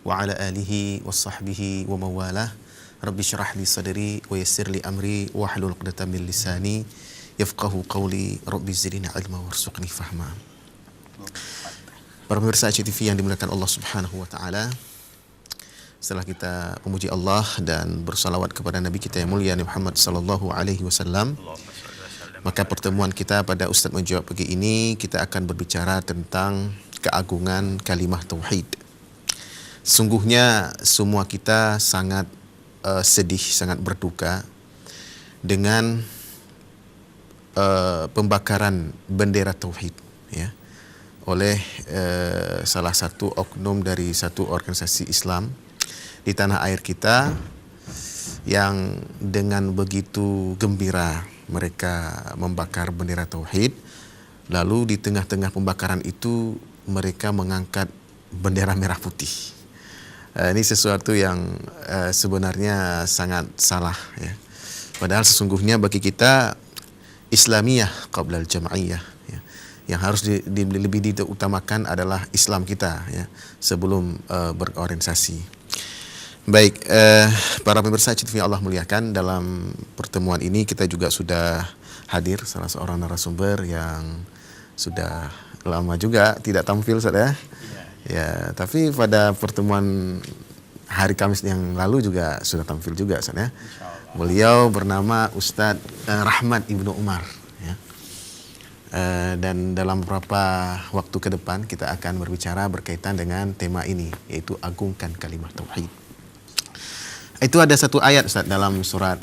wa ala alihi wa sahbihi wa mawalah. Rabbi syrah li sadri wa yassir li amri wa hlul 'uqdatam min lisani yafqahu qawli. Rabbi zidni ilma warzuqni fahma. Para pemirsa ACTV yang dimuliakan Allah Subhanahu wa taala, setelah kita memuji Allah dan bersalawat kepada Nabi kita yang mulia Muhammad sallallahu alaihi wasallam, maka pertemuan kita pada Ustaz Menjawab pagi ini kita akan berbicara tentang keagungan kalimah tauhid. Sungguhnya semua kita sangat sedih, sangat berduka dengan pembakaran bendera tauhid, ya, oleh salah satu oknum dari satu organisasi Islam di tanah air kita, yang dengan begitu gembira mereka membakar bendera tauhid. Lalu di tengah-tengah pembakaran itu mereka mengangkat bendera merah putih. Ini sesuatu yang sebenarnya sangat salah, ya. Padahal sesungguhnya bagi kita Islamiyah qabla al-jam'iyah, ya, yang harus lebih diutamakan adalah Islam kita, ya, sebelum berorganisasi. Baik, para pemirsa ACTV yang Allah muliakan, dalam pertemuan ini kita juga sudah hadir salah seorang narasumber yang sudah lama juga tidak tampil, Ustaz, ya. Ya, tapi pada pertemuan hari Kamis yang lalu juga sudah tampil juga, Ustaz, ya. Beliau bernama Ustadz Rahmat Ibnu Umar, ya. Dan dalam beberapa waktu ke depan kita akan berbicara berkaitan dengan tema ini, yaitu agungkan kalimat tauhid. Itu ada satu ayat, Ustaz, dalam surat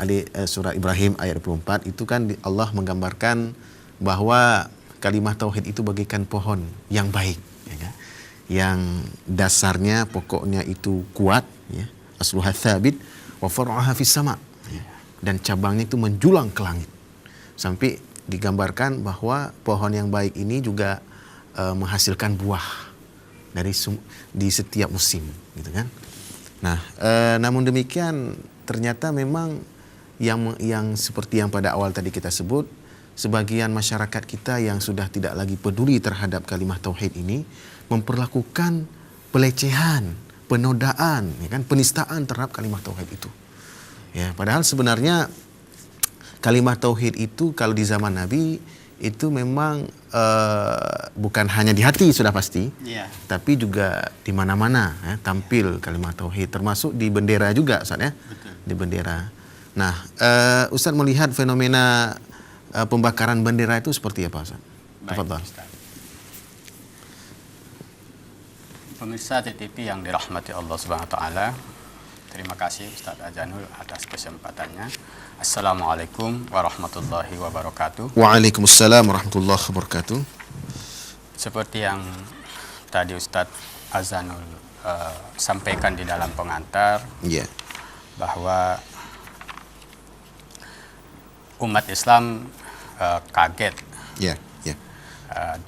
Ibrahim ayat 24, itu kan Allah menggambarkan bahwa kalimah tauhid itu bagaikan pohon yang baik, ya kan? Yang dasarnya pokoknya itu kuat, ya, asluha tsabit wa far'uha fis sama', ya, dan cabangnya itu menjulang ke langit. Sampai digambarkan bahwa pohon yang baik ini juga menghasilkan buah di setiap musim, gitu kan. Nah, namun demikian ternyata memang yang seperti yang pada awal tadi kita sebut, sebagian masyarakat kita yang sudah tidak lagi peduli terhadap kalimah tauhid ini memperlakukan pelecehan, penodaan, ya kan, penistaan terhadap kalimah tauhid itu. Ya, padahal sebenarnya kalimah tauhid itu kalau di zaman Nabi itu memang bukan hanya di hati sudah pasti, ya, tapi juga di mana-mana, ya, tampil kalimah tauhid, termasuk di bendera juga, Ustaz, ya. Betul. Di bendera. Nah, Ustaz melihat fenomena pembakaran bendera itu seperti apa, Ustaz? Tafadhal. Pemirsa TTP yang dirahmati Allah Subhanahu wa taala, terima kasih Ustaz Azanul atas kesempatannya. Assalamualaikum warahmatullahi wabarakatuh. Waalaikumsalam warahmatullahi wabarakatuh. Seperti yang tadi Ustaz Azanul sampaikan di dalam pengantar, yeah, bahwa umat Islam kaget, yeah,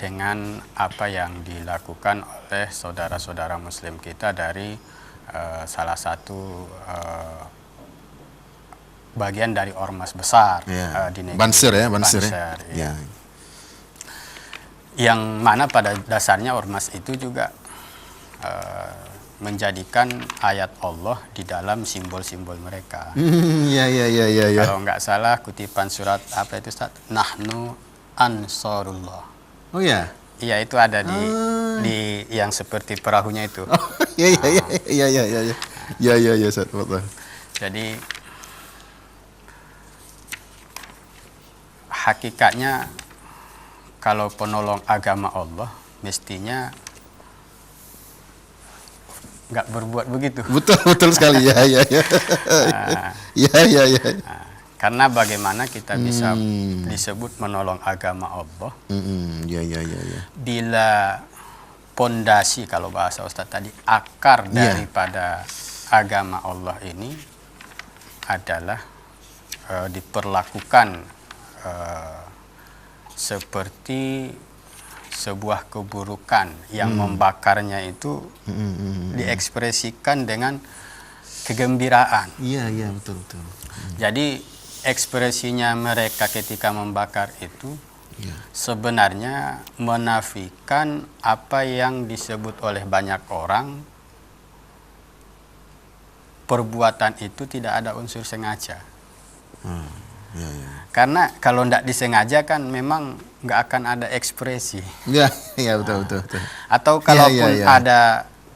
dengan apa yang dilakukan oleh saudara-saudara Muslim kita dari salah satu bagian dari ormas besar, yeah, di negeri Banser, ya, Banser, ya. Yeah. Yang mana pada dasarnya ormas itu juga menjadikan ayat Allah di dalam simbol-simbol mereka. Ya. Kalau nggak salah kutipan surat apa itu, Ustaz? Nahnu ansarullah. Oh ya. Iya, itu ada di yang seperti perahunya itu. Oh, iya, Ustaz. Jadi hakikatnya kalau penolong agama Allah mestinya nggak berbuat begitu. Betul sekali, ya. Karena bagaimana kita bisa disebut menolong agama Allah? Ya. Bila pondasi, kalau bahasa Ustaz tadi, akar daripada agama Allah ini adalah diperlakukan seperti sebuah keburukan yang membakarnya itu diekspresikan dengan kegembiraan. Iya, betul. Jadi ekspresinya mereka ketika membakar itu sebenarnya menafikan apa yang disebut oleh banyak orang perbuatan itu tidak ada unsur sengaja. Ya. Karena kalau tidak disengaja kan memang nggak akan ada ekspresi. Ya, betul. Atau kalaupun Ya. ada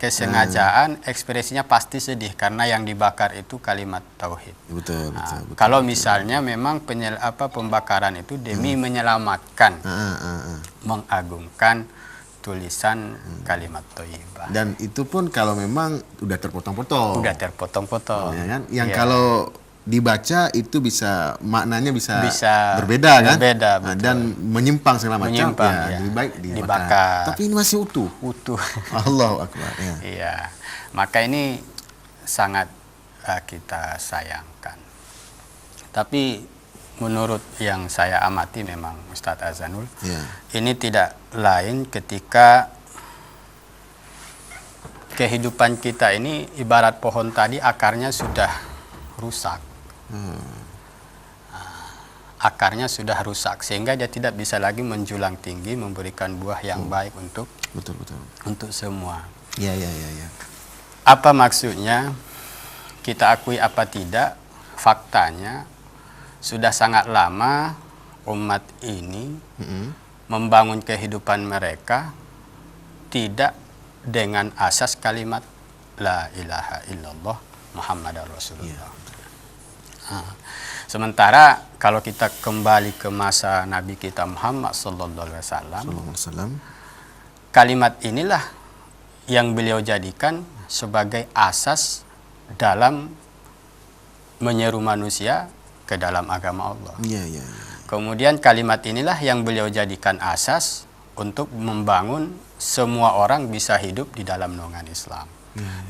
kesengajaan, ekspresinya pasti sedih karena yang dibakar itu kalimat tauhid. Betul. Kalau misalnya memang pembakaran itu demi menyelamatkan, mengagungkan tulisan kalimat thayyibah. Dan itu pun kalau memang udah terpotong-potong. Udah terpotong-potong. Ya kan? Yang Ya. kalau dibaca itu maknanya bisa berbeda, kan? betul. Dan menyimpang segala macam. Menyimpang, ya. ya. Lebih baik Dibakar. dibakar. Tapi ini masih utuh. Allahu Akbar. Ya. Iya, maka ini sangat kita sayangkan. Tapi menurut yang saya amati memang Ustadz Azanul, ini tidak lain ketika kehidupan kita ini ibarat pohon tadi, akarnya sudah rusak. Akarnya sudah rusak sehingga dia tidak bisa lagi menjulang tinggi memberikan buah yang baik untuk Betul. untuk semua. Ya. Apa maksudnya? Kita akui apa tidak, faktanya sudah sangat lama umat ini membangun kehidupan mereka tidak dengan asas kalimat la ilaha illallah Muhammadar Rasulullah. Sementara kalau kita kembali ke masa Nabi kita Muhammad sallallahu alaihi wasallam, kalimat inilah yang beliau jadikan sebagai asas dalam menyeru manusia ke dalam agama Allah. Ya. Kemudian kalimat inilah yang beliau jadikan asas untuk membangun semua orang bisa hidup di dalam naungan Islam.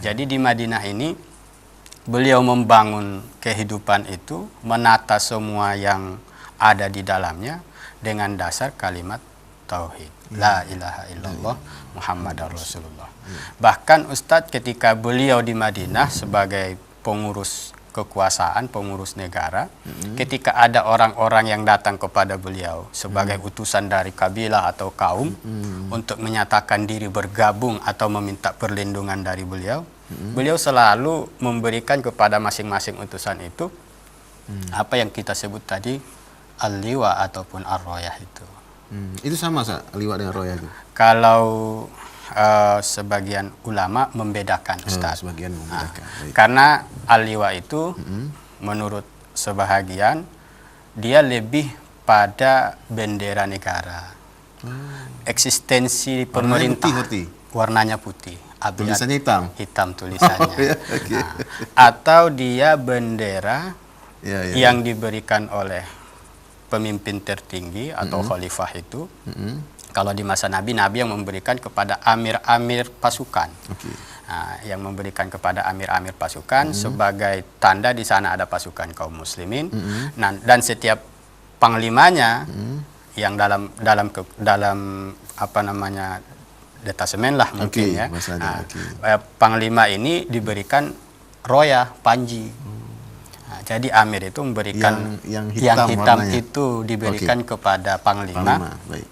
Jadi di Madinah ini beliau membangun kehidupan itu, menata semua yang ada di dalamnya dengan dasar kalimat tauhid. La ilaha illallah Muhammadar Rasulullah. Bahkan Ustadz ketika beliau di Madinah sebagai pengurus kekuasaan, pengurus negara, ketika ada orang-orang yang datang kepada beliau sebagai utusan dari kabilah atau kaum untuk menyatakan diri bergabung atau meminta perlindungan dari beliau, beliau selalu memberikan kepada masing-masing utusan itu apa yang kita sebut tadi al-liwa ataupun ar-royah itu. Itu sama liwa dengan royah itu. Kalau sebagian ulama membedakan, Ustaz. Sebagian membedakan. Karena al-liwa itu menurut sebahagian dia lebih pada bendera negara. Eksistensi pemerintah warnanya putih. Tulisannya hitam. Hitam tulisannya. Okay. Atau dia bendera Ya. yang diberikan oleh pemimpin tertinggi atau khalifah itu. Kalau di masa Nabi yang memberikan kepada amir-amir pasukan. Nah, yang memberikan kepada amir-amir pasukan sebagai tanda di sana ada pasukan kaum muslimin. Nah, dan setiap panglimanya yang dalam apa namanya detasemen lah mungkin ya. Panglima ini diberikan roya, panji. Jadi amir itu memberikan yang hitam itu diberikan kepada panglima. Baik.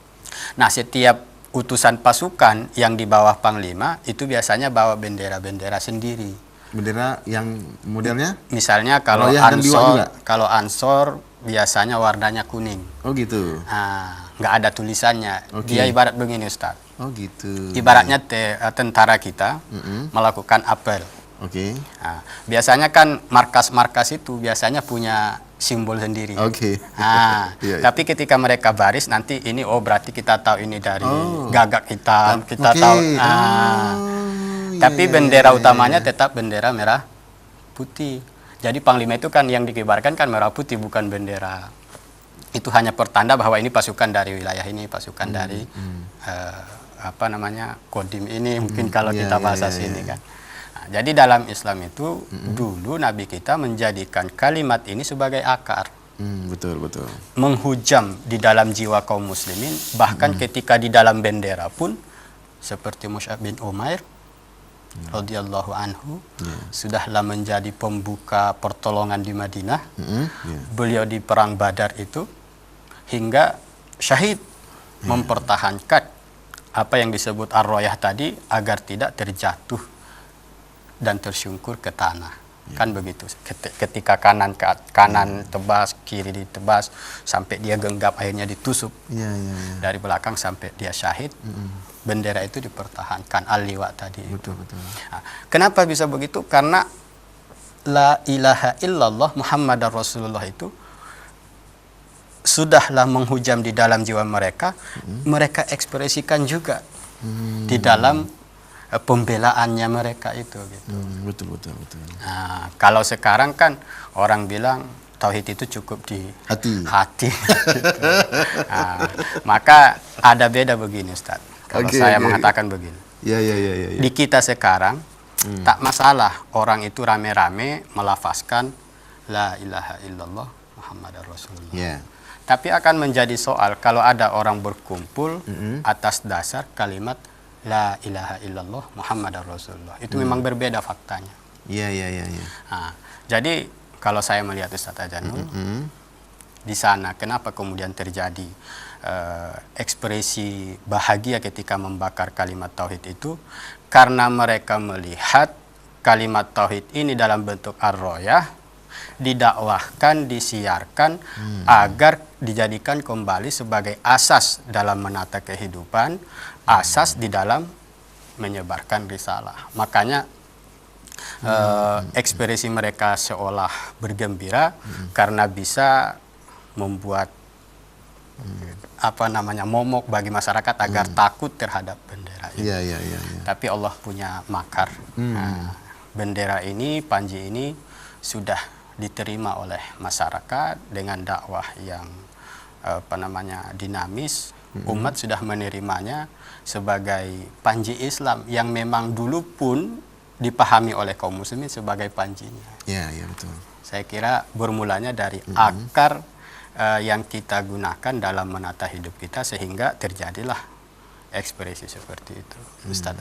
Nah, setiap utusan pasukan yang di bawah panglima itu biasanya bawa bendera-bendera sendiri. Bendera yang modelnya? Misalnya kalau Ansor biasanya warnanya kuning. Oh gitu. Nggak ada tulisannya. Dia ibarat begini, Ustaz. Oh gitu. Ibaratnya tentara kita melakukan apel. Nah, biasanya kan markas-markas itu biasanya punya simbol sendiri. Tapi ketika mereka baris nanti ini berarti kita tahu ini dari gagak hitam, kita tahu. Tapi bendera utamanya tetap bendera merah putih. Jadi panglima itu kan yang dikibarkan kan merah putih, bukan bendera. Itu hanya pertanda bahwa ini pasukan dari wilayah ini, pasukan dari Kodim ini mungkin kalau kita bahasa sini kan. Jadi dalam Islam itu dulu Nabi kita menjadikan kalimat ini sebagai akar. Betul. Menghujam di dalam jiwa kaum muslimin, bahkan ketika di dalam bendera pun seperti Mus'ab bin Umair radhiyallahu anhu sudahlah menjadi pembuka pertolongan di Madinah. Beliau di perang Badar itu hingga syahid mempertahankan apa yang disebut ar-royah tadi agar tidak terjatuh dan tersungkur ke tanah. Kan begitu. Ketika kanan tebas, kiri ditebas, sampai dia genggam akhirnya ditusuk dari belakang sampai dia syahid. Bendera itu dipertahankan, al-liwa tadi. Betul. Nah, kenapa bisa begitu? Karena la ilaha illallah Muhammadar Rasulullah itu sudahlah menghujam di dalam jiwa mereka. Mereka ekspresikan juga di dalam pembelaannya mereka itu gitu. Betul. Nah, kalau sekarang kan orang bilang tauhid itu cukup di hati. Gitu. Nah, maka ada beda begini Ustaz. Kalau saya mengatakan begini. Ya. Di kita sekarang tak masalah orang itu rame-rame melafazkan la ilaha illallah Muhammadar Rasulullah. Ya. Tapi akan menjadi soal kalau ada orang berkumpul atas dasar kalimat la ilaha illallah Muhammadar Rasulullah. Itu memang berbeda faktanya. Iya. Nah, jadi kalau saya melihat Ustaz Ajanul di sana, kenapa kemudian terjadi ekspresi bahagia ketika membakar kalimat tauhid itu? Karena mereka melihat kalimat tauhid ini dalam bentuk ar-royah didakwahkan, disiarkan agar dijadikan kembali sebagai asas dalam menata kehidupan, asas di dalam menyebarkan risalah. Makanya ekspresi mereka seolah bergembira karena bisa membuat momok bagi masyarakat agar takut terhadap bendera ini. Iya. Tapi Allah punya makar. Nah, bendera ini, panji ini sudah diterima oleh masyarakat dengan dakwah yang dinamis. Umat sudah menerimanya sebagai panji Islam yang memang dulu pun dipahami oleh kaum muslimin sebagai panjinya. Iya, betul. Saya kira bermulanya dari akar yang kita gunakan dalam menata hidup kita sehingga terjadilah ekspresi seperti itu. Ustaz.